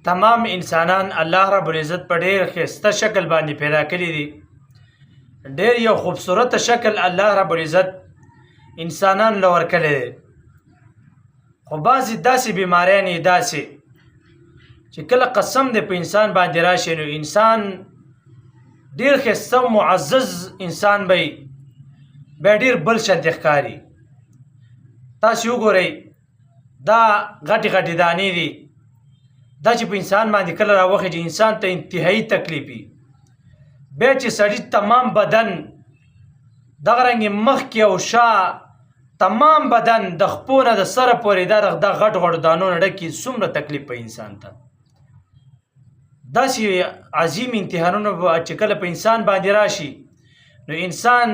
تمام انسانان الله رب العزت په ډېر ښایسته شکل باندې پیدا کړي دي. ډېر یو خوبصورت شکل الله رب العزت انسانان له ورکړی دی. خو بعضې داسې بیماریانې داسې چې کله قسم دی په انسان باندې راشي نو انسان ډېر ښایسته معزز انسان به وي، بیا ډېر بل شانتې ښکاري. تاسې وګورئ دا غټې غټې دانې دي، دا چې په انسان باندې کله راوخېږي انسان ته انتهایي تکلیف وي. بیا چې سړي تمام بدن دغه رنګې مخکې او شا تمام بدن د خپو نه د سره پورې دا غټ غټو دانو نه ډک څومره تکلیف په انسان ته. داسې عظیم امتحانونه چې کله په انسان باندې راشي نو انسان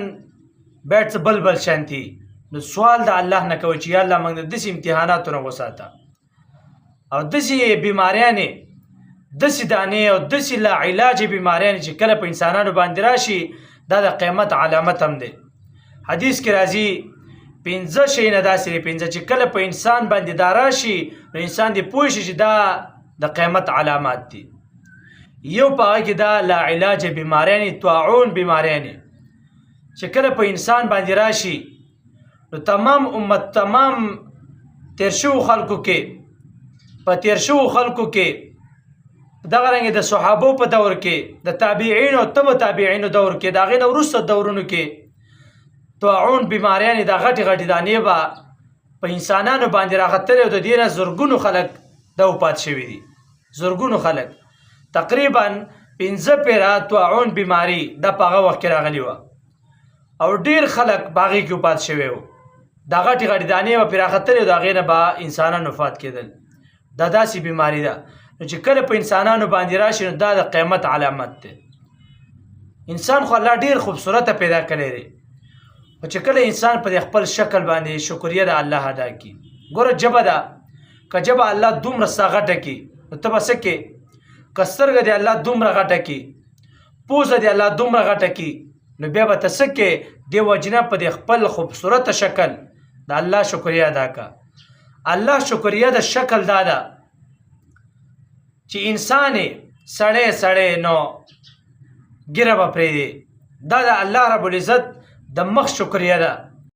بیا څه بل شانتي نو سوال د الله نه کوي چې یا الله موږ د داسې امتحاناتو نه وساته او داسې بیماریانې داسې دانې او داسې لا علاجې بیماریانې چې کله په انسانانو باندې راشي دا د قیامت علامت هم دی. حدیث کې راځي 5 شیونه داسې دي، 5 چې کله په انسان باندې دا راشي نو انسان دې پوه شي چې دا د قیامت علامات دي. یو په هغه کې دا لا علاجې بیماریانې طاعون بیماریانې چې کله په انسان باندې راشي نو تمام امت تمام تیر شوو خلکو کې په تیر شوو خلکو کې دغه رنګې د صحابو په دور کې د تابعینو او تبع تابعینو دور کې د هغې نه وروسته دورونو کې طاعون بیماریانې دا غټې غټې دانې به په انسانانو باندې راختلې او د دې نه زرګونو خلک دا وفات شوي دي. زرګونو خلک تقریبا 15 پیره طاعون بیماري دا په هغه وخت کې راغلې وه او ډېر خلک په هغې کې وفات شوي وو. دا غټې غټې دانې به پرې راختلې او د هغې نه به انسانان وفات کېدل. دا داسې بیماري ده نو چې کله په انسانانو باندې راشي نو دا د قیامت علامت دی. انسان خو الله ډېر خوبصورته پیدا کړی دی، خو چې کله انسان په خپل شکل باندې شکریه د الله ادا کړي. ګوره ژبه ده، که ژبه الله دومره ستا غټه کړي نو ته به څه کوې؟ که سترګه دې الله دومره غټه کړي، پوزه دې الله دومره غټه کړي نو بیا به ته څه کوې؟ دې وجې نه په دې خپل خوبصورته شکل د الله شکریه ادا کړه. الله شکریه د شکل دا ده چې انسان سړی نو ګیره به پرېږدي. دا د الله رب العزت د مخ شکریه ده.